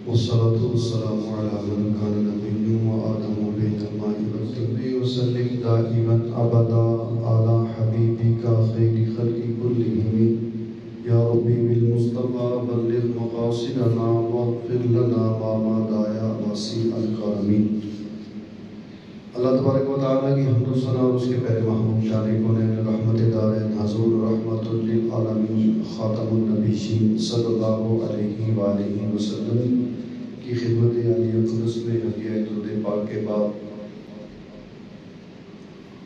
والصلاة والسلام على من كان نبي وآدم بين الماء والطين وسلم دائما أبدا على حبيبك خير خلق كلهم يا ربي بالمصطفى بلغ مقاصدنا واغفر لنا ما مضى يا واسع الكرم. اللہ تبارک و تعالیٰ کی حمد و ثنا اور اس کے پیارے محبوب شان کونین رحمت دارین حضور رحمت للعالمین خاتم النبیین صلی اللہ علیہ وآلہ وسلم کی خدمت عالیہ قدس میں ہدیہ درود پاک کے بعد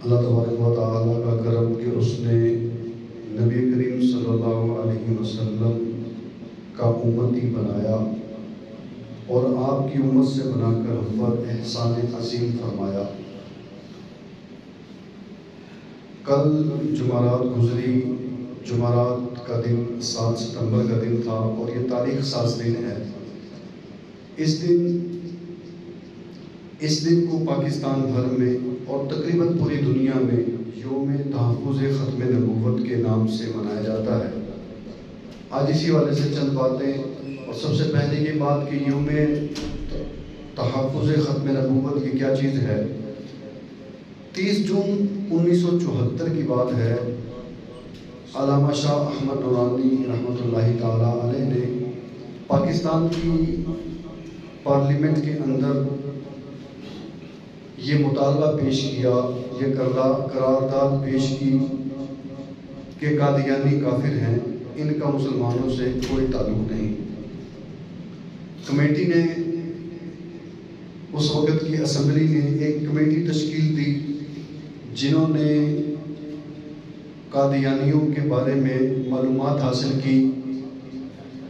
اللہ تبارک و تعالیٰ کا کرم کہ اس نے نبی کریم صلی اللہ علیہ وسلم کا امتی بنایا اور آپ کی امت سے بنا کر ہم پر احسان عظیم فرمایا. کل جمعرات گزری، جمعرات کا دن 7 ستمبر کا دن تھا اور یہ تاریخ ساز دن ہے. اس دن کو پاکستان بھر میں اور تقریباً پوری دنیا میں یوم تحفظ ختم نبوت کے نام سے منایا جاتا ہے. آج اسی والے سے چند باتیں، اور سب سے پہلے یہ بات کہ یوم تحفظ ختم نبوت یہ کیا چیز ہے. 30 جون 1974 کی بات ہے. علامہ شاہ احمد نورانی رحمۃ اللہ تعالیٰ علیہ نے پاکستان کی پارلیمنٹ کے اندر یہ مطالبہ پیش کیا، یہ قرارداد پیش کی کہ قادیانی کافر ہیں، ان کا مسلمانوں سے کوئی تعلق نہیں. کمیٹی نے، اس وقت کی اسمبلی نے ایک کمیٹی تشکیل دی جنہوں نے قادیانیوں کے بارے میں معلومات حاصل کی.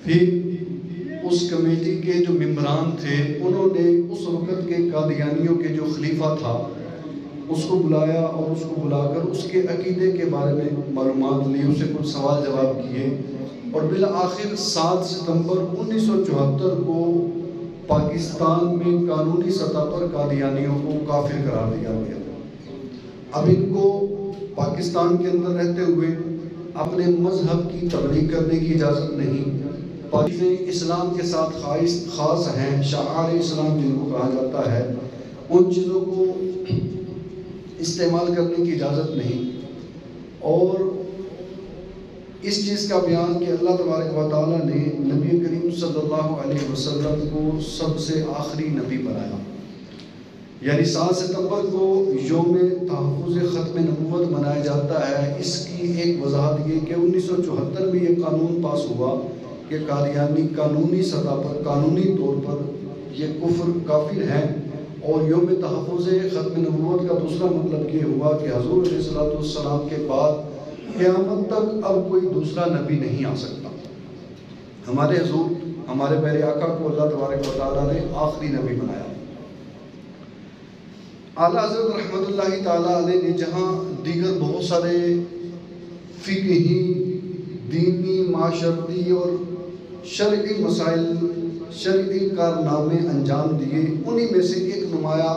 پھر اس کمیٹی کے جو ممبران تھے انہوں نے اس وقت کے قادیانیوں کے جو خلیفہ تھا اس کو بلایا اور اس کو بلا کر اس کے عقیدے کے بارے میں معلومات لی، اسے کچھ سوال جواب کیے اور بالآخر 7 ستمبر 1974 کو پاکستان میں قانونی سطح پر قادیانیوں کو کافر قرار دیا گیا. اب ان کو پاکستان کے اندر رہتے ہوئے اپنے مذہب کی تبلیغ کرنے کی اجازت نہیں. پاکستان اسلام کے ساتھ خاص ہیں، شعائر اسلام جن کو کہا جاتا ہے، ان چیزوں کو استعمال کرنے کی اجازت نہیں. اور اس چیز کا بیان کہ اللہ تبارک و تعالیٰ نے نبی کریم صلی اللہ علیہ وسلم کو سب سے آخری نبی بنایا. یعنی 7 ستمبر کو یوم تحفظ ختم نبوت منایا جاتا ہے. اس کی ایک وضاحت یہ کہ 1974 میں یہ قانون پاس ہوا کہ قادیانی قانونی سطح پر، قانونی طور پر یہ کافر ہیں. اور یوم تحفظ ختم نبوت کا دوسرا مطلب یہ ہوا کہ حضور علیہ السلام کے بعد قیامت تک اب کوئی دوسرا نبی نہیں آ سکتا. ہمارے حضور، ہمارے پیارے آقا کو اللہ تبارک و تعالیٰ نے آخری نبی بنایا. اعلیٰ حضرت رحمت اللہ تعالیٰ علیہ نے جہاں دیگر بہت سارے فقہی، دینی، معاشرتی اور شرعی مسائل، شرعی کارنامے انجام دیے، انہی میں سے ایک نمایاں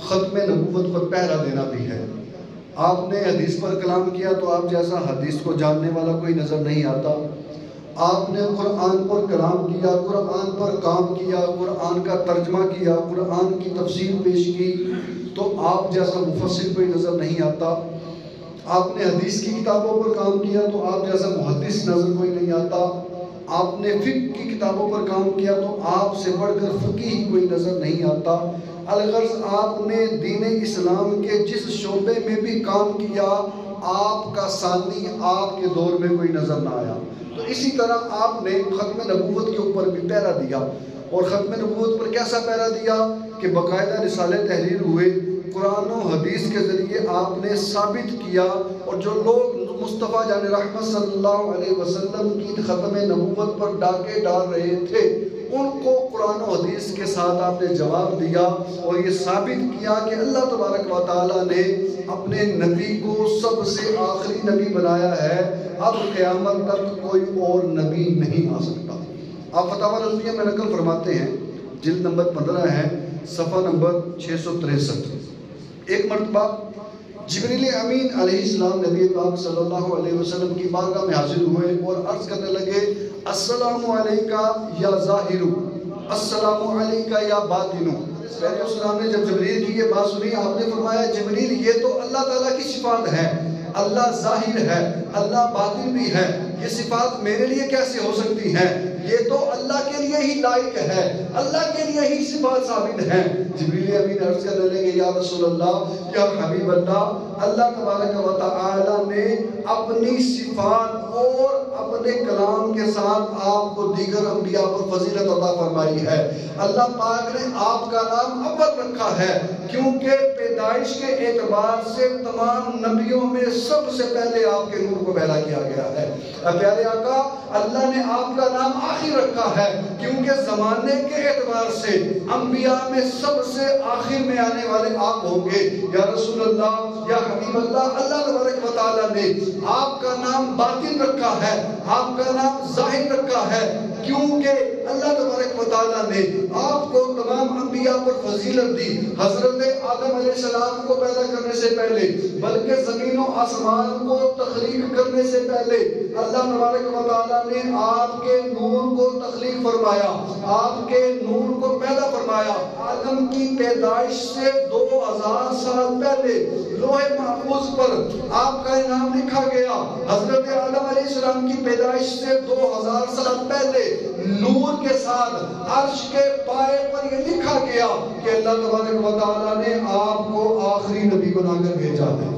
ختم نبوت پر پہرا دینا بھی ہے. آپ نے حدیث پر کلام کیا تو آپ جیسا حدیث کو جاننے والا کوئی نظر نہیں آتا. آپ نے قرآن پر کلام کیا، قرآن پر کام کیا، قرآن کا ترجمہ کیا، قرآن کی تفسیر پیش کی تو آپ جیسا مفسر کوئی نظر نہیں آتا. آپ نے حدیث کی کتابوں پر کام کیا تو آپ جیسا محدث نظر کوئی نہیں آتا. آپ نے فقہ کی کتابوں پر کام کیا تو آپ سے بڑھ کر فقیہ کوئی نظر نہیں آتا. الغرض آپ نے دین اسلام کے جس شعبے میں بھی کام کیا آپ کا ثانی آپ کے دور میں کوئی نظر نہ آیا. تو اسی طرح آپ نے ختم نبوت کے اوپر بھی پہرا دیا. اور ختم نبوت پر کیسا پہرا دیا کہ باقاعدہ رسالے تحریر ہوئے، قرآن و حدیث کے ذریعے آپ نے ثابت کیا. اور جو لوگ مصطفیٰ جان رحمت صلی اللہ علیہ وسلم کی ختم نبوت پر ڈاکے ڈال رہے تھے ان کو قرآن و حدیث کے ساتھ آپ نے جواب دیا اور یہ ثابت کیا کہ اللہ تبارک و تعالیٰ نے اپنے نبی کو سب سے آخری نبی بنایا ہے. اب قیامت تک کوئی اور نبی نہیں آ سکتا. آپ فتاوی رضویہ میں نقل فرماتے ہیں، جلد نمبر 15 ہے، صفحہ نمبر 663. ایک مرتبہ جبریل امین علیہ السلام نبی پاک صلی اللہ علیہ وسلم کی بارگاہ میں حاضر ہوئے اور عرض کرنے لگے، السلام علیکہ یا ظاہر، السلام علیکہ یا باطنو. پہلے السلام نے جب جبریل کی یہ بات سنی آپ نے فرمایا جبریل یہ تو اللہ تعالیٰ کی صفات ہے, اللہ ظاہر ہے, اللہ باطن بھی ہے, یہ صفات میرے لیے کیسے ہو سکتی ہیں؟ یہ تو اللہ کے لیے ہی لائق ہے, اللہ کے لیے ہی صفات ثابت ہیں. جبریل امین عرض کرنے لگے یا رسول اللہ یا حبیب اللہ, اللہ تبارک و تعالی نے اپنی صفات اور اپنے کلام کے ساتھ آپ کو دیگر انبیاء پر فضیلت عطا فرمائی ہے. اللہ پاک نے آپ کا نام اول رکھا ہے کیونکہ پیدائش کے اعتبار سے تمام نبیوں میں سب سے پہلے آپ کے نور کو پیدا کیا گیا ہے. پیارے آقا اللہ نے آپ کا نام آخر رکھا ہے کیونکہ زمانے کے اعتبار سے انبیاء میں سب سے آخر میں آنے والے آپ ہوں گے. یا رسول اللہ یا حبیب اللہ, اللہ تبارک و تعالیٰ نے آپ کا نام باطن رکھا ہے, آپ کا نام ظاہر رکھا ہے کیونکہ اللہ تبارک و تعالیٰ نے آپ کو تمام انبیاء پر فضیلت دی. حضرت آدم علیہ السلام کو پیدا کرنے سے پہلے بلکہ زمین و آسمان کو تخلیق کرنے سے پہلے اللہ تبارک و تعالیٰ نے آپ کے نور کو تخلیق فرمایا, آپ کے نور کو پیدا فرمایا. آدم کی پیدائش سے 2000 سال پہلے لوح محفوظ پر آپ کا نام لکھا گیا. حضرت آدم علیہ السلام کی پیدائش سے 2000 سال پہلے نور کے ساتھ عرش کے پائے پر یہ لکھا گیا کہ اللہ تبارک و تعالیٰ نے آپ کو آخری نبی بنا کر بھیجا ہے.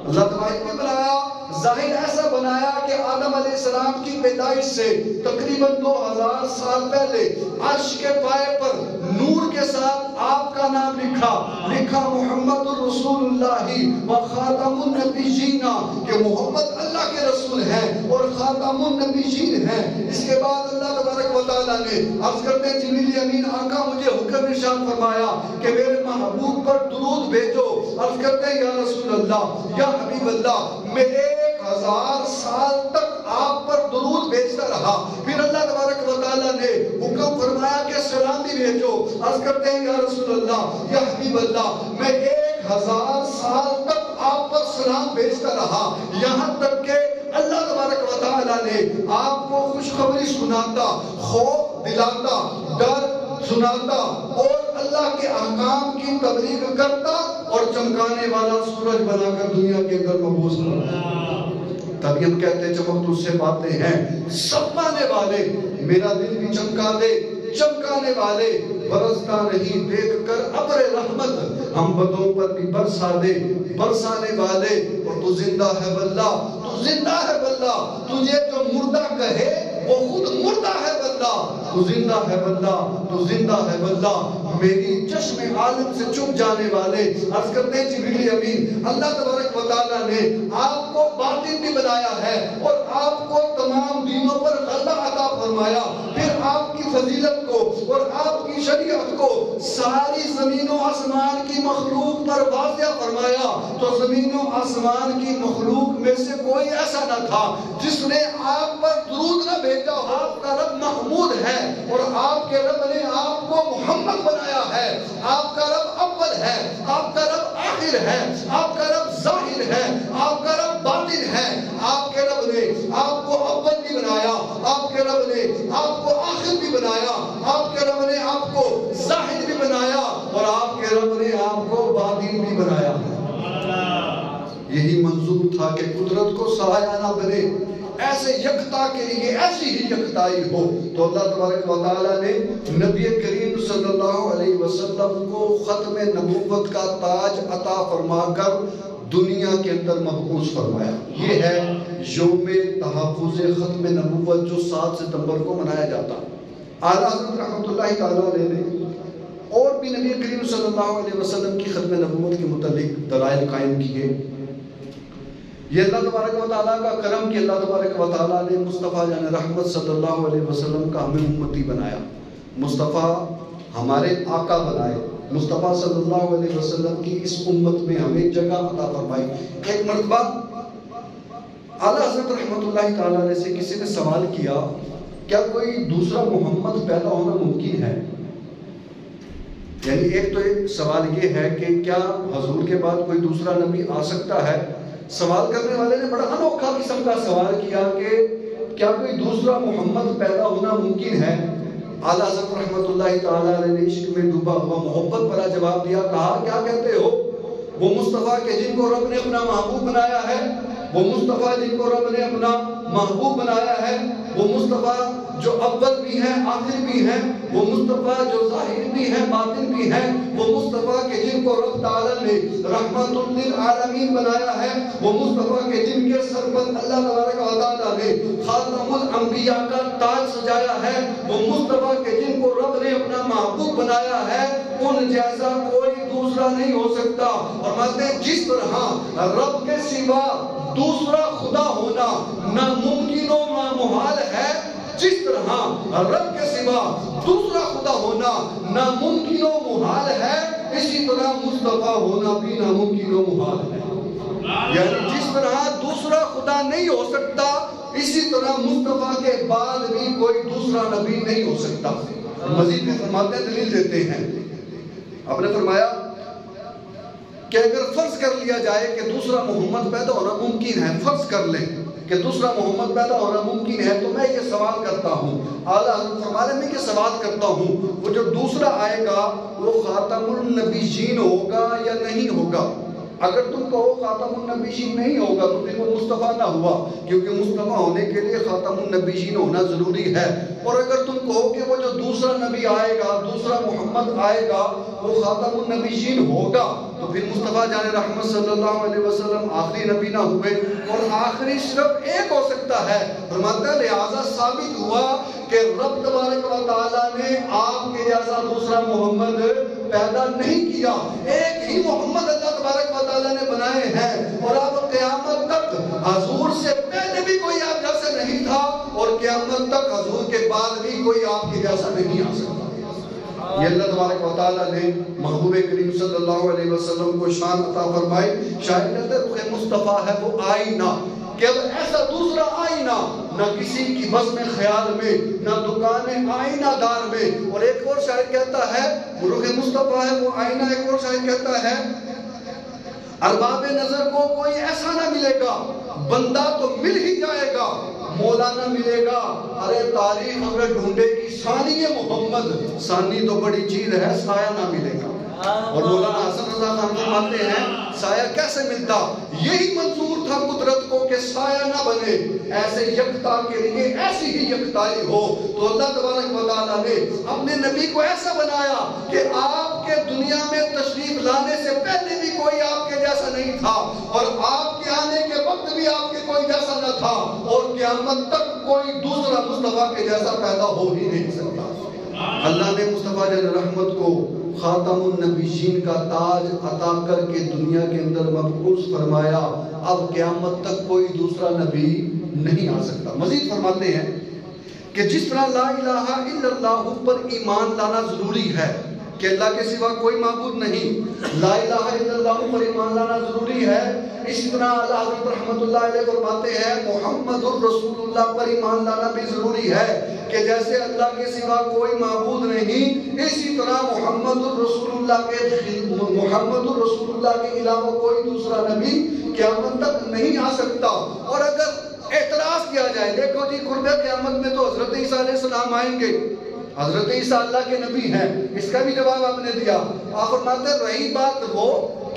اللہ تبارک نے بنایا, ظاہر ایسا بنایا کہ آدم علیہ السلام کی پیدائش سے تقریباً 2000 سال پہلے عرش کے پائے پر نور کے ساتھ آپ کا نام لکھا محمد الرسول اللہ و خاتم النبیین, کہ محمد اللہ کے رسول ہیں اور خاتم النبیین ہیں. اس کے بعد اللہ تبارک و تعالیٰ نے عرض کرتے ہیں جبریل امین آقا مجھے حکم ارشاد فرمایا کہ میرے محبوب پر درود بھیجو. عرض کرتے ہیں یا رسول اللہ یا حبیب اللہ میں 1000 سال تک آپ پر درود بھیجتا رہا. پھر اللہ تبارک و تعالیٰ نے حکم فرمایا کہ سلام بھی بھیجو. عرض کرتے ہیں یا رسول اللہ یا حبیب اللہ میں 1000 سال تک آپ پر سلام بھیجتا رہا, یہاں تک کہ اللہ تبارک و تعالیٰ نے آپ کو خوشخبری سناتا, خوف دلاتا, ڈر سناتا اور اللہ کے احکام کی تبلیغ کرتا اور چمکانے والا سورج بنا کر دنیا کے اندر مبعوث کرتا. تب ہم کہتے ہیں جب ہم تجھ سے باتیں ہیں سپانے والے, میرا دل بھی چمکا دے, چمکانے والے برستا نہیں دیکھ کر ابر رحمت, ہم بدوں پر بھی برسا دے, برسانے والے. اور تو زندہ ہے واللہ, تو زندہ ہے واللہ, تجھے جو مردہ کہے وہ خود مردہ ہے واللہ, تو زندہ ہے واللہ, تو زندہ ہے واللہ, میری چشم عالم سے چھپ جانے والے. عرض کرتے ہیں جبریل امین اللہ تبارک و تعالیٰ نے آپ کو باطن بھی بنایا ہے اور آپ کو تمام دینوں پر غلبہ عطا فرمایا. پھر آپ کی فضیلت کو اور آپ کی شریعت کو ساری زمین و آسمان کی مخلوق پر واضح فرمایا. تو زمین و آسمان کی مخلوق میں سے کوئی ایسا نہ تھا جس نے آپ پر درود نہ بھیجا. آپ کا رب محمود ہے اور آپ کے رب نے آپ کو محمد بنایا ہے. آپ کا رب اول ہے, آپ کا رب آخر ہے, آپ کا رب ظاہر ہے, آپ کا رب باطن ہے. آپ کے رب نے آپ کو اول بھی بنایا, آپ کے رب نے آپ کو آخر بھی بنایا, آپ کے رب نے آپ کو ظاہر بھی بنایا اور آپ کے رب نے آپ کو باطن بھی بنایا. یہی منظور تھا کہ قدرت کو سایہ نہ بنے, ایسے یکتا کے لیے ایسی ہی یکتائی ہو. تو اللہ تبارک و تعالیٰ نے نبی کریم صلی اللہ علیہ وسلم کو ختم نبوت کا تاج عطا فرما کر دنیا کے اندر مبعوث فرمایا. یہ ہے یوم تحفظ ختم نبوت جو 7 ستمبر کو منایا جاتا. اعلیٰ حضرت رحمۃ اللہ تعالیٰ علیہ نے اور بھی نبی کریم صلی اللہ علیہ وسلم کی ختم نبوت کے متعلق دلائل قائم کیے. یہ اللہ تبارک و تعالیٰ کا کرم کہ اللہ تبارک و تعالیٰ نے مصطفیٰ یعنی رحمت صلی اللہ علیہ وسلم کا ہمیں امتی بنایا, مصطفیٰ ہمارے آقا بنائے, مصطفیٰ صلی اللہ علیہ وسلم کی اس امت میں ہمیں جگہ عطا فرمائی. ایک مرتبہ اعلیٰ حضرت رحمت اللہ تعالیٰ علیہ سے کسی نے سوال کیا کیا کوئی دوسرا محمد پیدا ہونا ممکن ہے؟ یعنی ایک تو ایک سوال یہ ہے کہ کیا حضور کے بعد کوئی دوسرا نبی آ سکتا ہے. سوال کرنے والے نے بڑا انوکھا قسم کا سوال کیا کہ کیا کوئی دوسرا محمد پیدا ہونا ممکن ہے. اعلیٰ حضرت رحمت اللہ تعالیٰ علیہ نے عشق میں ڈوبا ہوا محبت بھرا جواب دیا، کہا کیا کہتے ہو؟ وہ مصطفیٰ کے جن کو رب نے اپنا محبوب بنایا ہے، وہ مصطفیٰ جن کو رب نے اپنا محبوب بنایا ہے، وہ مصطفیٰ جو اول بھی ہیں آخر بھی ہیں، وہ مصطفیٰ جو ظاہر بھی ہیں باطن بھی ہیں، وہ مصطفیٰ کے جن کو رب تعالیٰ نے رحمت للعالمین بنایا ہے، وہ مصطفیٰ کے جن کے سر پر اللہ تبارک و تعالیٰ نے خاتم الانبیاء کا تاج سجایا ہے، وہ مصطفیٰ کے جن کو رب نے اپنا محبوب بنایا ہے، ان جیسا کوئی دوسرا نہیں ہو سکتا۔ اور مانتے ہیں جس طرح رب کے سوا دوسرا خدا ہونا ناممکن و نامحال ہے، جس طرح رب کے سوا دوسرا خدا ہونا ناممکن و محال ہے، اسی طرح مصطفیٰ ہونا بھی ناممکن و محال ہے۔ یعنی جس طرح دوسرا خدا نہیں ہو سکتا، اسی طرح مصطفیٰ کے بعد بھی کوئی دوسرا نبی نہیں ہو سکتا۔ مزید بھی فرماتے ہیں، دلیل دیتے ہیں، آپ نے فرمایا کہ اگر فرض کر لیا جائے کہ دوسرا محمد پیدا ہونا ممکن ہے، فرض کر لیں کہ دوسرا محمد پیدا ہونا ممکن ہے، تو میں یہ سوال کرتا ہوں، اعلیٰ حضرت فرماتے ہیں میں یہ سوال کرتا ہوں، وہ جو دوسرا آئے گا وہ خاتم النبیین ہوگا یا نہیں ہوگا؟ اگر تم کہو خاتم النبیین نہیں ہوگا تو پھر وہ مصطفیٰ نہ ہوا، کیونکہ مصطفیٰ ہونے کے لیے خاتم النبیین ہونا ضروری ہے۔ اور اگر تم کہو کہ وہ جو دوسرا نبی آئے گا، دوسرا محمد آئے گا، وہ خاتم النبیین ہوگا، تو پھر مصطفیٰ جان رحمت صلی اللہ علیہ وسلم آخری نبی نہ ہوئے، اور آخری صرف ایک ہو سکتا ہے۔ فرماتا ہے لہٰذا ثابت ہوا کہ رب تبارک و تعالیٰ نے آپ کے جیسا دوسرا محمد پیدا نہیں کیا، ایک ہی محمد اللہ تبارک و تعالیٰ نے بنائے ہیں، اور اب قیامت تک حضور سے پہلے بھی کوئی آپ جیسا نہیں تھا، اور قیامت تک حضور کے بعد بھی کوئی آپ کے جیسا نہیں آ سکتا۔ یہ اللہ تبارک و تعالیٰ نے محبوب کریم صلی اللہ علیہ وسلم کو شان عطا فرمائی۔ شاید کہتے ہیں رخ مصطفیٰ ہے وہ آئینہ، کہ اب ایسا دوسرا آئینہ نہ کسی کی بس میں خیال میں، نہ دکان آئینہ دار میں۔ اور ایک اور شاعر کہتا ہے رخ مصطفیٰ ہے وہ آئینہ، ایک اور شاعر کہتا ہے ارباب نظر کو کوئی ایسا نہ ملے گا، بندہ تو مل ہی جائے گا، مولا نہ ملے گا۔ ارے تاریخ اگر ڈھونڈے گی ثانی محمد، ثانی تو بڑی چیز ہے، سایہ نہ ملے گا۔ اور مولانا حسن رضا خان فرماتے ہیں سایہ کیسے ملتا؟ یہی منظور تھا قدرت کو کہ سایہ نہ بنے، ایسے یکتا کے لیے ایسی ہی یکتائی ہو۔ تو اللہ تبارک و تعالیٰ نے اپنے نبی کو ایسا بنایا کہ آپ کے دنیا میں تشریف لانے سے پہلے بھی کوئی آپ کے جیسا نہیں تھا، اور آپ کے آنے کے وقت بھی آپ کے کوئی جیسا نہ تھا، اور قیامت تک کوئی دوسرا مصطفیٰ کے جیسا پیدا ہو ہی نہیں سکتا۔ اللہ نے مصطفیٰ جان رحمت کو خاتم النبیین کا تاج عطا کر کے دنیا کے اندر مبعوث فرمایا، اب قیامت تک کوئی دوسرا نبی نہیں آ سکتا۔ مزید فرماتے ہیں کہ جس طرح لا الہ الا اللہ پر ایمان لانا ضروری ہے کہ اللہ کے سوا کوئی معبود نہیں، لا الہ الا اللہ پر ایمان لانا ضروری ہے، اسی طرح اللہ حضرت رحمت اللہ علیہ فرماتے ہیں محمد الرسول اللہ پر ایمان لانا بھی ضروری ہے کہ جیسے اللہ کے سوا کوئی معبود نہیں، اسی طرح محمد الرسول اللہ کے علاوہ کوئی دوسرا نبی قیامت تک نہیں آ سکتا۔ اور اگر اعتراض کیا جائے، دیکھو جی قرب قیامت میں تو حضرت عیسیٰ علیہ السلام آئیں گے، حضرت عیسیٰ اللہ کے نبی ہیں، اس کا بھی جواب آپ نے دیا۔ آپ فرماتے ہیں رہی بات وہ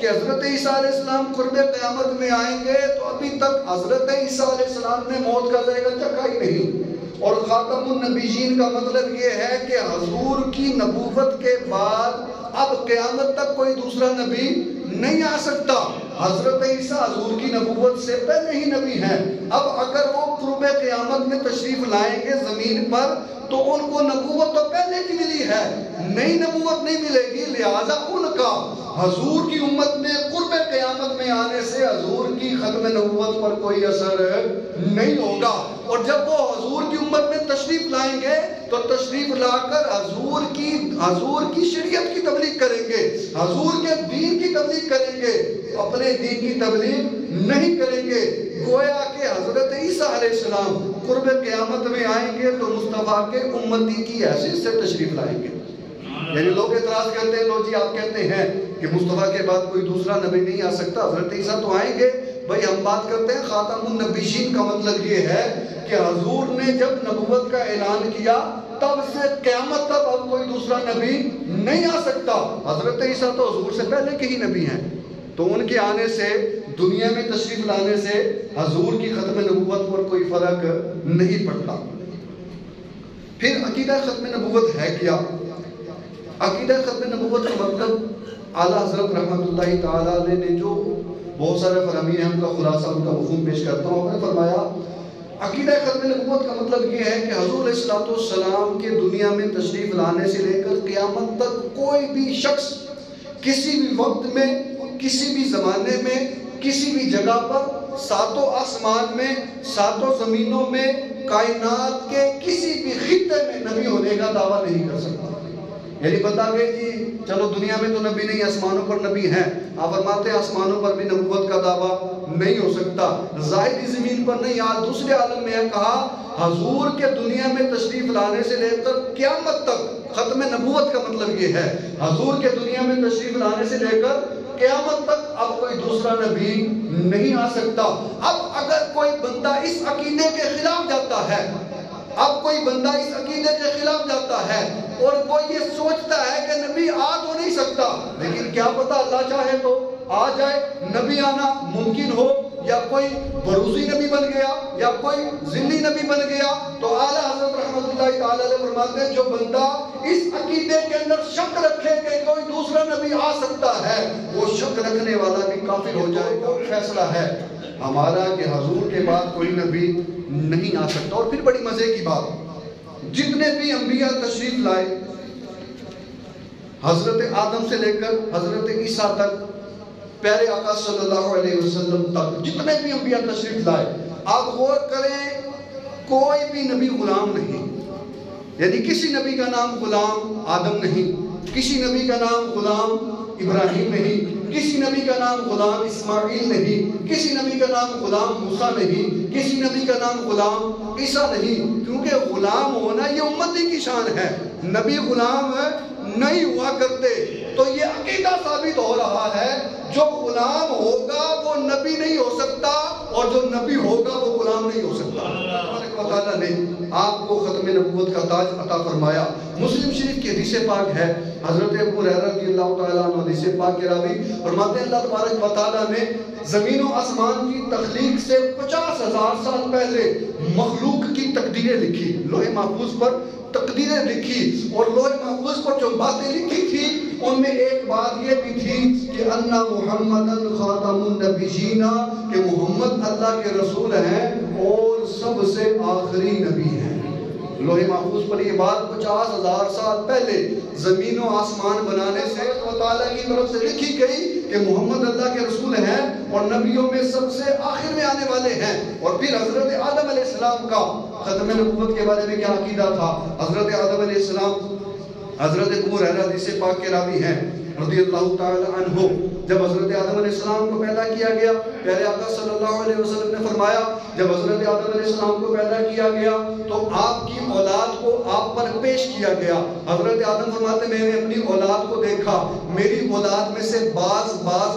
کہ حضرت عیسیٰ علیہ السلام قرب قیامت میں آئیں گے تو ابھی تک حضرت عیسیٰ علیہ السلام نے موت کا ذائقہ چکھا ہی نہیں، اور خاتم النبیین کا مطلب یہ ہے کہ حضور کی نبوت کے بعد اب قیامت تک کوئی دوسرا نبی نہیں آ سکتا۔ حضرت عیسیٰ حضور کی نبوت سے پہلے ہی نبی ہیں، اب اگر وہ قرب قیامت میں تشریف لائیں گے زمین پر تو ان کو نبوت تو پہلے کی ملی ہے، نئی نبوت نہیں ملے گی، لہٰذا ان کا حضور کی امت میں قرب قیامت میں آنے سے حضور کی ختم نبوت پر کوئی اثر نہیں ہوگا۔ اور جب وہ حضور کی امت میں تشریف لائیں گے تو تشریف لا کر حضور کی شریعت کی تبلیغ کریں گے، حضور کے دین کی تبلیغ کریں گے، اپنے دین کی تبلیغ نہیں کریں گے۔ گویا کہ حضرت عیسیٰ علیہ السلام قرب قیامت میں آئیں گے تو مصطفیٰ کے امتی کی حیثیت سے تشریف لائیں گے۔ یعنی لوگ اعتراض کرتے ہیں، لو جی آپ کہتے ہیں کہ مصطفیٰ کے بعد کوئی دوسرا نبی نہیں آ سکتا، حضرت عیسیٰ تو آئیں گے۔ بھائی ہم بات کرتے ہیں خاتم النبیین کا مطلب یہ ہے کہ حضور نے جب نبوت کا اعلان کیا تب سے قیامت تک اب کوئی دوسرا نبی نہیں آ سکتا۔ حضرت عیسیٰ تو حضور سے پہلے کے ہی نبی ہیں، تو ان کے آنے سے، دنیا میں تشریف لانے سے حضور کی ختم نبوت پر کوئی فرق نہیں پڑتا۔ پھر عقیدہ ختم نبوت ہے کیا؟ عقیدہ ختم نبوت کا مطلب اعلیٰ حضرت رحمۃ اللہ تعالیٰ علیہ نے جو بہت سارے فرامین ہیں، ان کا خلاصہ، ان کا مفہوم پیش کرتا ہوں۔ آپ نے فرمایا عقیدہ ختم نبوت کا مطلب یہ ہے کہ حضور علیہ السلام کے دنیا میں تشریف لانے سے لے کر قیامت تک کوئی بھی شخص کسی بھی وقت میں، کسی بھی زمانے میں، کسی بھی جگہ پر، ساتوں آسمان میں، ساتوں زمینوں میں، کائنات کے کسی بھی خطے میں نبی ہونے کا دعویٰ نہیں کر سکتا۔ یعنی بتا گئے جی چلو دنیا میں تو نبی نہیں، آسمانوں پر نبی ہیں، آپ فرماتے ہیں آسمانوں پر بھی نبوت کا دعویٰ نہیں ہو سکتا، ظاہری زمین پر نہیں۔ آج دوسرے عالم میں ہے کہا حضور کے دنیا میں تشریف لانے سے لے کر قیامت تک، ختم نبوت کا مطلب یہ ہے حضور کے دنیا میں تشریف لانے سے لے کر قیامت تک اب کوئی دوسرا نبی نہیں آ سکتا۔ اب اگر کوئی بندہ اس عقیدے کے خلاف جاتا ہے، اب کوئی بندہ اس عقیدے کے خلاف جاتا ہے اور کوئی یہ سوچتا ہے کہ نبی آ تو نہیں سکتا، لیکن کیا پتا اللہ چاہے تو آ جائے، نبی آنا ممکن ہو، یا کوئی بروزی نبی بن گیا، یا کوئی ذلی نبی بن گیا، تو اعلیٰ حضرت رحمۃ اللہ تعالیٰ علیہ فرماتے ہیں جو بندہ اس عقیدے کے اندر شک رکھے کہ کوئی دوسرا نبی آ سکتا ہے، وہ شک رکھنے والا بھی کافر ہو جائے گا۔ فیصلہ ہے ہمارا کہ حضور کے بعد کوئی نبی نہیں آ سکتا۔ اور پھر بڑی مزے کی بات، جتنے بھی انبیاء تشریف لائے، حضرت آدم سے لے کر حضرت عیسیٰ تک، پیارے آقا صلی اللہ علیہ وسلم تک، جتنے بھی انبیاء تشریف لائے، آپ غور کریں کوئی بھی نبی غلام نہیں، یعنی کسی نبی کا نام غلام آدم نہیں، کسی نبی کا نام غلام ابراہیم نہیں، کسی نبی کا نام غلام اسماعیل نہیں، کسی نبی کا نام غلام موسیٰ نہیں، کسی نبی کا نام غلام عیسیٰ نہیں، کیونکہ غلام ہونا یہ امتی کی شان ہے، نبی غلام نہیں ہوا کرتے۔ تو یہ عقیدہ ثابت ہو رہا ہے جو غلام ہوگا وہ نبی نہیں ہو سکتا، اور جو نبی ہوگا وہ غلام نہیں ہو سکتا۔ اللہ تعالیٰ نے آپ کو ختم نبوت کا تاج عطا فرمایا۔ مسلم شریف کی حدیث پاک ہے، حضرت ابو ہریرہ رضی اللہ تعالیٰ عنہ حدیث پاک کے راوی فرماتے ہیں اللہ تبارک و تعالیٰ نے زمین و آسمان کی تخلیق سے 50,000 سال پہلے مخلوق کی تقدیریں لکھی، لوح محفوظ پر تقدیریں لکھی، اور لوح محفوظ پر جو باتیں لکھی تھی ان میں ایک بات یہ بھی تھی کہ انا محمدن خاتم النبیین، کہ محمد اللہ کے رسول ہیں اور سب سے آخری نبی ہیں۔ لوح محفوظ پر یہ بات 50,000 سال پہلے زمین و آسمان بنانے سے اللہ تعالیٰ کی طرف سے لکھی گئی کہ محمد اللہ کے رسول ہیں اور نبیوں میں سب سے آخر میں آنے والے ہیں۔ اور پھر حضرت آدم علیہ السلام کا ختم نبوت کے بارے میں کیا عقیدہ تھا؟ حضرت آدم علیہ السلام، حضرت ابو ہریرہ حدیث پاک کے راوی ہیں رضی اللہ تعالی عنہ، جب حضرت آدم علیہ السلام کو پیدا کیا گیا، پیارے آقا صلی اللہ علیہ وسلم نے فرمایا جب حضرت آدم علیہ السلام کو پیدا کیا گیا تو آپ کی اولاد کو آپ پر پیش کیا گیا۔ حضرت آدم فرماتے میں نے اپنی اولاد کو دیکھا، میری اولاد میں سے بعض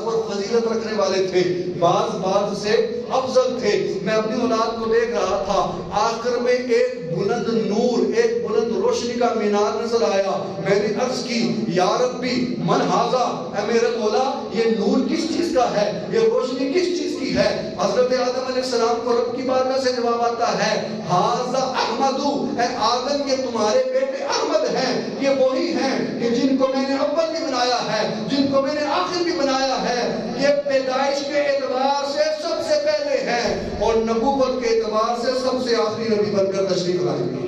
پر فضیلت رکھنے والے تھے، بعض سے افضل تھے۔ میں اپنی اولاد کو دیکھ رہا تھا، آخر میں ایک بلند نور، ایک بلند روشنی کا مینار نظر آیا۔ میں نے عرض کی یا ربی من ھذا، اے میرے مولا یہ نور کس چیز کا ہے، یہ روشنی کس چیز کی ہے؟ حضرت آدم علیہ السلام کو رب کی بارگاہ سے جواب آتا ہے ھذا احمد، اے آدم یہ تمہارے بیٹے احمد ہیں، یہ وہی ہیں کہ جن کو میں نے اول بھی بنایا ہے، جن کو میں نے آخر بھی بنایا ہے، یہ پیدائش کے اعتبار سے سب سے پہلے ہیں اور نبوت کے اعتبار سے سب سے آخری نبی بن کر تشریف لائیں گے،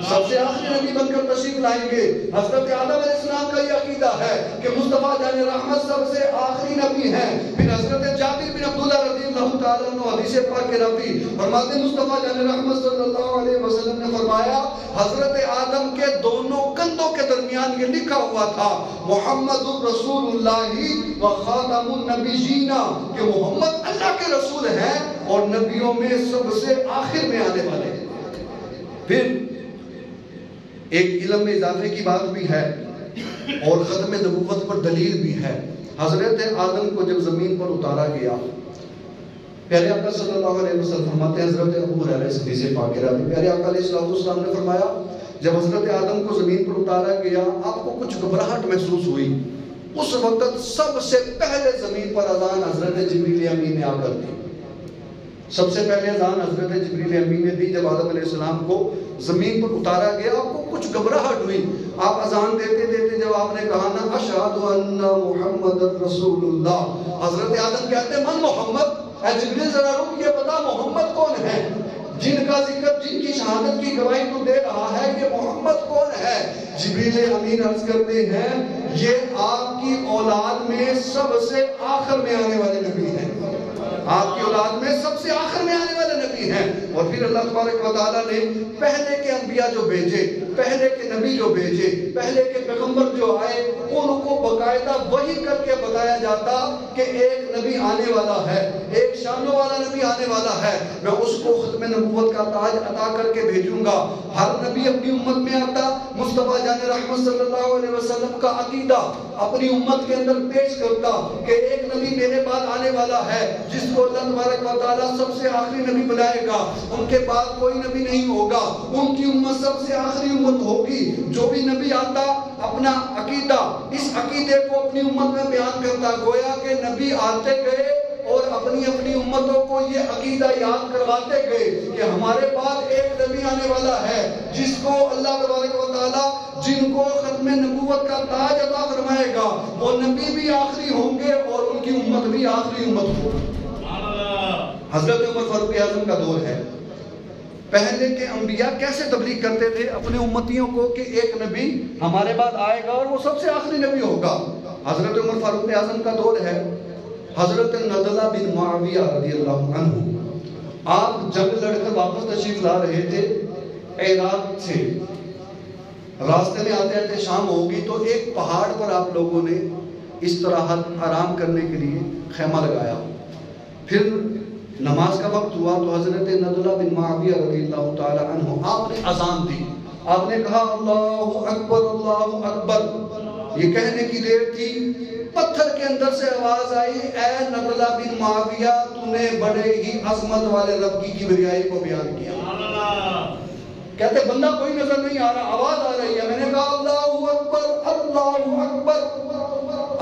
سب سے آخری نبی بن کر تشریف لائیں گے۔ حضرت آدم علیہ السلام کا یہ عقیدہ ہے کہ مصطفیٰ جان رحمت سب سے آخری نبی ہیں۔ پھر حضرت جابر بن عبداللہ رضی اللہ تعالیٰ عنہ حدیث پاک کے راوی فرماتے ہیں مصطفیٰ جان رحمت صلی اللہ علیہ وسلم نے فرمایا حضرت آدم کے دونوں کندھوں کے درمیان یہ لکھا ہوا تھا محمد الرسول اللہ و خاتم النبیین، کہ محمد اللہ کے رسول ہیں اور نبیوں میں سب سے آخر میں آنے والے ہیں۔ پھر ایک علم میں اضافے کی بات بھی ہے اور ختم نبوت پر دلیل بھی ہے۔ حضرت آدم کو جب زمین پر اتارا گیا، پیارے آقا صلی اللہ علیہ وسلم فرماتے ہیں حضرت ابو ہریرہ حدیث پاک کے راوی پیارے آقا علیہ السلام نے فرمایا جب حضرت آدم کو زمین پر اتارا گیا آپ کو کچھ گھبراہٹ محسوس ہوئی، اس وقت سب سے پہلے زمین پر اذان حضرت جبریل امین نے آ کر دی. سب سے پہلے اذان حضرت جبریل امین نے دی جب آدم علیہ السلام کو زمین پر اتارا گیا. آپ کو کچھ گھبراہٹ ہوئی، آپ اذان دیتے دیتے جب آپ نے کہا نا اشہد ان محمد رسول اللہ، حضرت آدم کہتے ہیں من محمد؟ اے جبریل ذرا رک، یہ بتا محمد کون ہے؟ جن کا ذکر، جن کی شہادت کی گواہی تو دے رہا ہے، یہ محمد کون ہے؟ جبریل امین عرض کرتے ہیں یہ آپ کی اولاد میں سب سے آخر میں آنے والے نبی ہیں، آپ کی اولاد میں سب سے آخر میں آنے والے نبی ہیں. اور پھر اللہ تبارک و تعالیٰ نے پہلے کے انبیاء جو بھیجے، پہلے کے نبی جو بھیجے، پہلے کے پیغمبر جو آئے، ان کو باقاعدہ وحی کر کے بتایا جاتا کہ ایک نبی آنے والا ہے، ایک شانوں والا نبی آنے والا ہے، میں اس کو ختم نبوت کا تاج عطا کر کے بھیجوں گا. ہر نبی اپنی امت میں آتا، مصطفیٰ جان رحمت صلی اللہ علیہ وسلم کا عقیدہ اپنی امت کے اندر پیش کرتا کہ ایک نبی میرے بعد آنے والا ہے جس کو اللہ تبارک و تعالیٰ سب سے آخری نبی بنائے گا، ان کے بعد کوئی نبی نہیں ہوگا، ان کی امت سب سے آخری امت ہوگی. جو بھی نبی آتا اپنا عقیدہ، اس عقیدے کو اپنی امت میں بیان کرتا، گویا کہ نبی آتے گئے اور اپنی اپنی امتوں کو یہ عقیدہ یاد کرواتے گئے کہ ہمارے بعد ایک نبی آنے والا ہے جس کو اللہ تبارک و تعالیٰ جن کو ختم نبوت کا تاج عطا فرمائے گا، وہ نبی بھی آخری ہوں گے اور ان کی امت بھی آخری امت ہوگی. حضرت عمر فاروق اعظم کا دور ہے. پہلے کے انبیاء کیسے تبلیغ کرتے تھے اپنے امتیوں کو کہ ایک نبی ہمارے بعد آئے گا اور وہ سب سے آخری نبی ہوگا. حضرت عمر فاروق اعظم کا دور ہے. حضرت نضلہ بن معاویہ رضی اللہ عنہ آپ جنگ لڑ کر واپس تشریف لا رہے تھے عراق سے، راستے میں آتے آتے شام ہوگی تو ایک پہاڑ پر آپ لوگوں نے استراحت آرام کرنے کے لیے خیمہ لگایا. پھر نماز کا وقت ہوا تو حضرت نضلہ بن معاویہ رضی اللہ تعالی عنہ آپ نے اذان دی. آپ نے کہا اللہ اکبر اللہ اکبر. یہ کہنے کی دیر تھی، پتھر کے اندر سے آواز آئی اے نضلہ بن معاویہ تو نے بڑے ہی عظمت والے رب کی کبریائی کو بیان کیا. کہتے بندہ کوئی نظر نہیں آ رہا، آواز آ رہی ہے. میں نے کہا اللہ اکبر اللہ اکبر.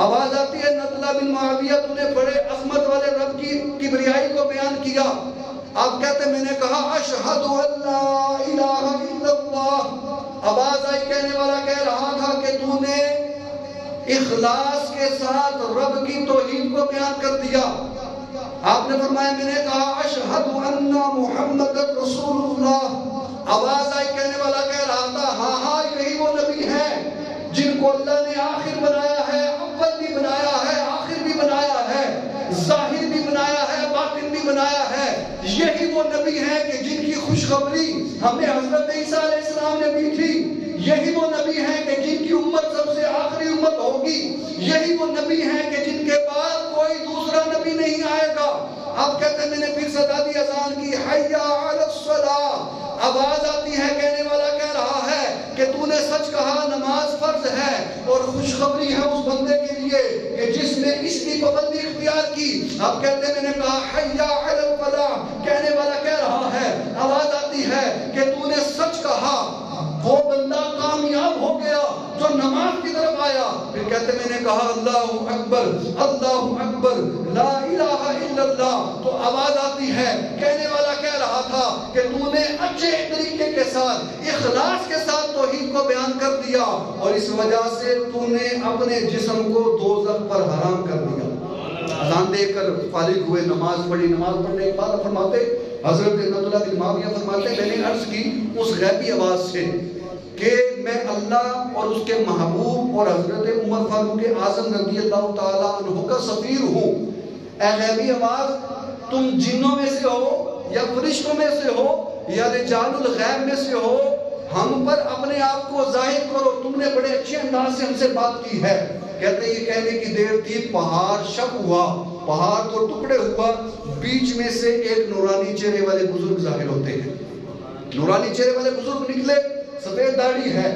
آواز آتی ہے نضلہ بن معاویہ تو نے بڑے عظمت والے رب کی کبریائی کو بیان کیا. آپ کہتے میں نے کہا اشہد ان لا الہ الا اللہ. آواز آئی، کہنے والا کہہ رہا تھا کہ تو نے اخلاص کے ساتھ رب کی توحید کو بیان کر دیا. آپ نے فرمایا میں نے کہا اشہد ان محمد رسول اللہ. آواز آئی، کہنے والا کہہ رہا تھا ہاں ہاں یہی وہ نبی ہیں جن کو اللہ نے آخر بنایا ہے، اول بھی بنایا ہے، آخر بھی بنایا ہے، ظاہر بھی بنایا ہے، باطن بھی بنایا ہے. یہی وہ نبی ہیں کہ جن کی خوشخبری ہمیں حضرت عیسیٰ علیہ السلام نے دی تھی. یہی وہ نبی ہیں کہ جن کی امت سب سے آخری امت ہوگی. یہی وہ نبی ہیں کہ جن کے بعد کوئی دوسرا نبی نہیں آئے گا. آپ کہتے ہیں میں نے پھر صدا دی، اذان کی، حی علی الصلاۃ. آواز آتی ہے، کہنے والا کہہ رہا ہے کہ تو نے سچ کہا، نماز فرض ہے اور خوشخبری ہے اس بندے کے لیے کہ جس نے اس کی پابندی اختیار کی. آپ کہتے ہیں میں نے کہا حی علی الفلاح. کہنے والا کہہ رہا ہے، آواز آتی ہے کہ تو نے سچ کہا، وہ بندہ کامیاب ہو گیا جو نماز کی طرف آیا. پھر کہتے میں نے کہا اللہ اکبر اللہ اکبر لا الہ الا اللہ. تو آواز آتی ہے، کہنے والا کہہ رہا تھا کہ تو نے اچھے طریقے کے ساتھ اخلاص کے ساتھ توحید کو بیان کر دیا اور اس وجہ سے تو نے اپنے جسم کو دوزخ پر حرام کر دیا. اذان دے کر فارغ ہوئے، نماز پڑھی. نماز پڑھنے کے بعد فرماتے حضرت نضلہ بن معاویہ فرماتے میں نے عرض کی اس غیبی آواز سے کہ میں اللہ اور اس کے محبوب اور حضرت عمر فاروق اعظم رضی اللہ تعالیٰ عنہ کا سفیر ہوں. اے غیبی آواز، تم جنوں میں سے ہو یا فرشتوں میں سے ہو یا رجال الغیب میں سے ہو، ہم پر اپنے آپ کو ظاہر کرو. تم نے بڑے اچھے انداز سے ہم سے بات کی ہے. کہتے یہ کہنے کی دیر تھی، پہاڑ شق ہوا، پہاڑ تو ٹکڑے ہوا. بیچ میں سے ایک نورانی چہرے والے بزرگ ظاہر ہوتے ہیں. نورانی چہرے والے بزرگ نکلے، سفید داڑھی ہے،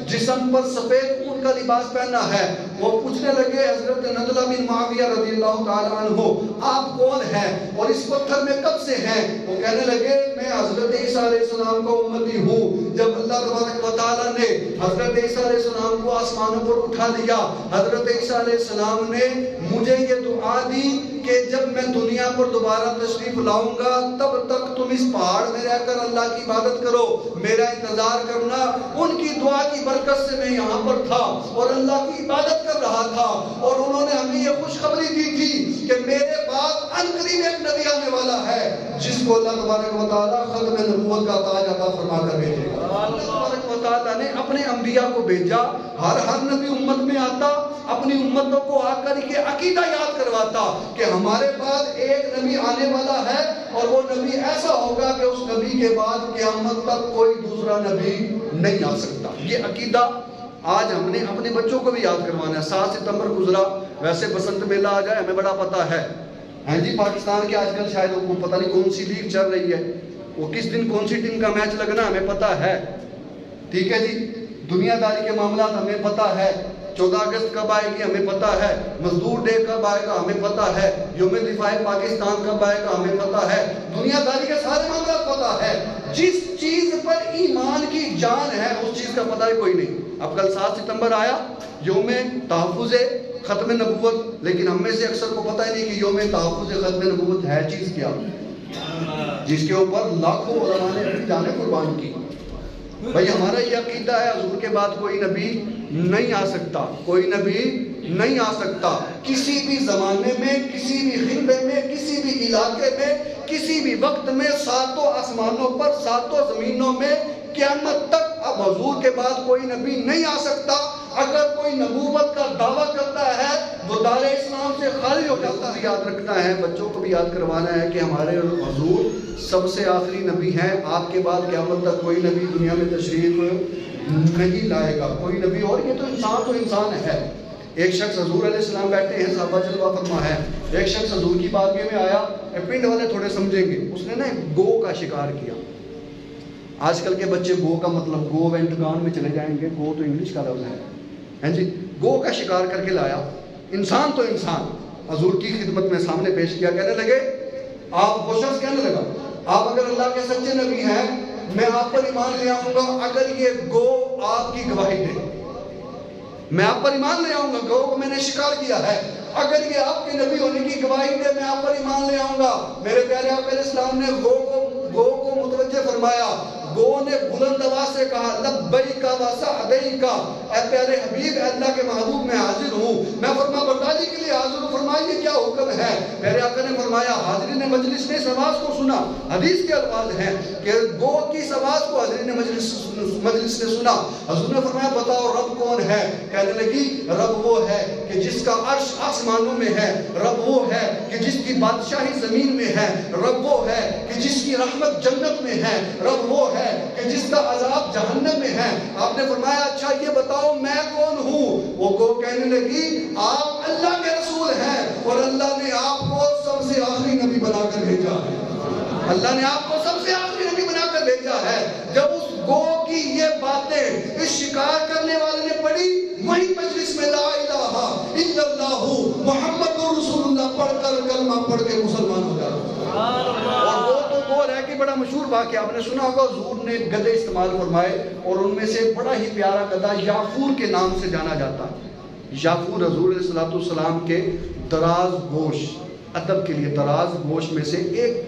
جسم پر سفید اون کا لباس پہنا ہے۔ وہ پوچھنے لگے حضرت نضلہ بن معاویہ رضی اللہ تعالیٰ عنہ آپ کون ہیں اور اس پتھر میں کب سے ہیں؟ وہ کہنے لگے میں حضرت عیسیٰ علیہ السلام کا امتی ہوں۔ جب اللہ تبارک و تعالیٰ نے حضرت عیسیٰ علیہ السلام کو آسمانوں پر اٹھا لیا، حضرت عیسیٰ علیہ السلام نے مجھے یہ دعا دی کہ جب میں دنیا پر دوبارہ تشریف لاؤں گا تب تک تم اس پہاڑ میں رہ کر اللہ کی عبادت کرو، میرا انتظار کرنا۔ ان کی دعا کی برکت سے میں یہاں پر تھا اور اللہ کی عبادت کر رہا تھا، اور انہوں نے ہمیں یہ خوشخبری دی تھی کہ میرے بعد عنقریب ایک نبی آنے والا ہے جس کو اللہ تبارک و تعالیٰ ختم نبوت کا تاج عطا فرما کر بھیجے گا۔ اللہ تبارک و تعالیٰ نے اپنے انبیاء کو بھیجا، ہر نبی امت میں آتا، اپنی امتوں کو آ کر کے عقیدہ یاد کرواتا کہ ہمارے بعد ایک نبی آنے والا ہے اور وہ نبی ایسا ہوگا کہ اس نبی کے بعد قیامت تک کوئی دوسرا نبی نہیں آ سکتا۔ یہ عقیدہ آج ہم نے اپنے بچوں کو بھی یاد کروانا ہے۔ 7 ستمبر گزرا، ویسے بسنت میلہ آ جائے ہمیں بڑا پتہ ہے، ہاں جی پاکستان کے آج کل شاید وہ پتہ نہیں کون سی لیگ چل رہی ہے، وہ کس دن کون سی ٹیم کا میچ لگنا ہمیں پتہ ہے، ٹھیک ہے جی۔ دنیا داری کے معاملات ہمیں پتہ ہے، 14 اگست کب آئے گی ہمیں پتہ ہے، مزدور ڈے کب آئے گا ہمیں پتہ ہے، یوم دفاع پاکستان کب آئے گا ہمیں پتہ ہے، دنیا داری کے سارے معاملات پتہ ہے۔ جس چیز پر ایمان کی جان ہے اس چیز کا پتہ ہی کوئی نہیں۔ اب کل 7 ستمبر آیا، یوم تحفظ ختم نبوت، لیکن ہم میں سے اکثر کو پتہ ہی نہیں کہ یوم تحفظ ختم نبوت ہے چیز کیا، جس کے اوپر لاکھوں علماء نے اپنی جانیں قربان کی۔ بھائی ہمارا یہ عقیدہ ہے حضور کے بعد کوئی نبی نہیں آ سکتا، کوئی نبی نہیں آ سکتا، کسی بھی زمانے میں، کسی بھی خطے میں، کسی بھی علاقے میں، کسی بھی وقت میں، 7 آسمانوں پر، 7 زمینوں میں، قیامت تک اب حضور کے بعد کوئی نبی نہیں آ سکتا۔ اگر کوئی نبوت کا دعویٰ کرتا ہے وہ دار اسلام سے خالی ہو جاتا ہے۔ یاد رکھنا ہے، بچوں کو بھی یاد کروانا ہے کہ ہمارے حضور سب سے آخری نبی ہیں، آپ کے بعد قیامت تک کوئی نبی دنیا میں تشریف نہیں لائے گا، کوئی نبی، اور یہ تو انسان ہے۔ ایک شخص حضور علیہ السلام بیٹھے ہیں، صحابہ جلوہ فرما ہے، ایک شخص حضور کی بارگاہ میں آیا، پنڈ والے تھوڑے سمجھیں گے، اس نے نا گو کا شکار کیا۔ آج کل کے بچے گو کا مطلب گو وینٹ گان میں چلے جائیں گے، گو تو انگلش کا لفظ ہے جی، گو کا شکار کر کے لایا، انسان تو انسان، حضور کی خدمت میں سامنے پیش کیا، کہنے لگے آپ، وہ شخص کہنے لگا آپ اگر اللہ کے سچے نبی ہیں میں آپ پر ایمان لے آؤں گا اگر یہ گو آپ کی گواہی دے، میں آپ پر ایمان لے آؤں گا، گو کو میں نے شکار کیا ہے، اگر یہ آپ کے نبی ہونے کی گواہی دے میں آپ پر ایمان لے آؤں گا۔ میرے پیارے آقا علیہ السلام نے گو کو متوجہ فرمایا، گو نے بلند آواز سے کہا لبیک و سعدیک، اے پیارے حبیب، اے اللہ کے محبوب میں حاضر ہوں، میں فرما برداری کے لیے حاضر ہوں، فرمائیے کیا حکم ہے؟ میرے آقا نے فرمایا حاضرین مجلس نے اس آواز کو سنا، حدیث کے الفاظ ہیں کہ گو کی اس آواز کو حاضرین مجلس نے سنا، حضور نے فرمایا بتاؤ رب کون ہے؟ کہنے لگی رب وہ ہے کہ جس کا عرش آسمانوں میں ہے، رب وہ ہے کہ جس کی بادشاہی زمین میں ہے، رب وہ ہے کہ جس کی رحمت جنت میں ہے، رب وہ ہے کہ جس کا عذاب جہنم میں ہے۔ آپ نے فرمایا اچھا یہ بتاؤ میں کون ہوں؟ وہ گو کہنے لگی آپ اللہ کے رسول ہیں اور اللہ نے آپ کو سب سے آخری نبی بنا کر بھیجا ہے، اللہ نے آپ کو سب سے آخری نبی بنا کر بھیجا ہے۔ جب اس گو کی یہ باتیں اس شکار کرنے والے نے پڑھی، وہی مجلس میں لا الہ الا اللہ محمد رسول اللہ پڑھ کر کلمہ پڑھ کے مسلمان ہو جاتا۔ اور وہ تو وہ ہے کہ بڑا مشہور واقعہ آپ نے سنا ہوگا، حضور نے گدھے استعمال فرمائے اور ان میں سے بڑا ہی پیارا گدھا یافور کے نام سے جانا جاتا ہے۔ یافور حضور علیہ السلام کے دراز گوش، ادب کے لیے دراز گوش میں سے ایک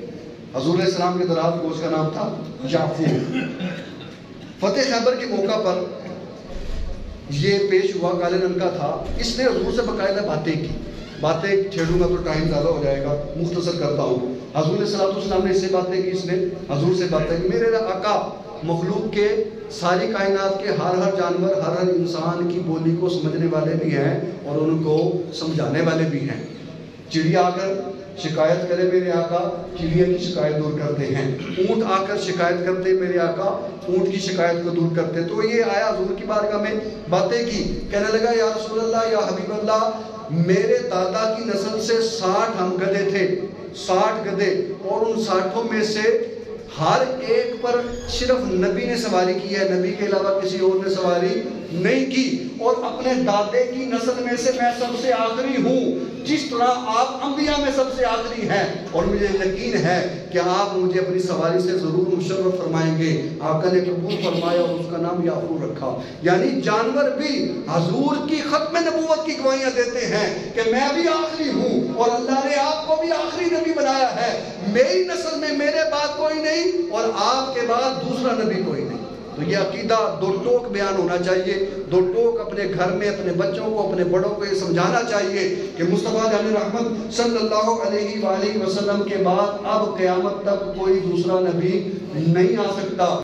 حضور علیہ السلام کے دراز گوش کا نام تھا یافور۔ فتح خیبر کے موقع پر یہ پیش ہوا، کالے رنگ کا تھا، اس نے حضور سے باقاعدہ باتیں کی، باتیں چھیڑوں گا تو ٹائم زیادہ ہو جائے گا، مختصر کرتا ہوں۔ حضور علیہ السلام نے اس سے باتیں کی، اس نے حضور سے باتیں کی، میرے آقا مخلوق کے ساری کائنات کے ہر جانور، ہر انسان کی بولی کو سمجھنے والے بھی ہیں اور ان کو سمجھانے والے بھی ہیں۔ چڑیا آ کر شکایت کرے میرے آقا، چڑیا کی شکایت دور کرتے ہیں، اونٹ آ کر شکایت کرتے میرے آقا، اونٹ کی شکایت کو دور کرتے۔ تو یہ آیا حضور کی بارگاہ میں باتیں کی، کہنے لگا یا رسول اللہ، یا حبیب اللہ، میرے دادا کی نسل سے 60 ہم گدھے تھے، 60 گدھے، اور ان 60 میں سے ہر ایک پر صرف نبی نے سواری کی ہے، نبی کے علاوہ کسی اور نے سواری نہیں کی۔ اور اپنے دادے کی نسل میں سے میں سب سے آخری ہوں، جس طرح آپ انبیاء میں سب سے آخری ہیں، اور مجھے یقین ہے کہ آپ مجھے اپنی سواری سے ضرور مشرف فرمائیں گے۔ آقا نے قبول فرمایا اور اس کا نام یعقوب رکھا۔ یعنی جانور بھی حضور کی ختم نبوت کی گواہیاں دیتے ہیں کہ میں بھی آخری ہوں، اور اللہ نے آپ کو بھی آخری نبی بنایا ہے۔ میری نسل میں میرے بعد کوئی نہیں اور آپ کے بعد دوسرا نبی کوئی نہیں۔ تو یہ عقیدہ دو ٹوک بیان ہونا چاہیے، دو ٹوک اپنے گھر میں اپنے بچوں کو، اپنے بڑوں کو یہ سمجھانا چاہیے کہ مصطفیٰ جان رحمت صلی اللہ علیہ وآلہ وسلم کے بعد اب قیامت تک کوئی دوسرا نبی نہیں آ سکتا۔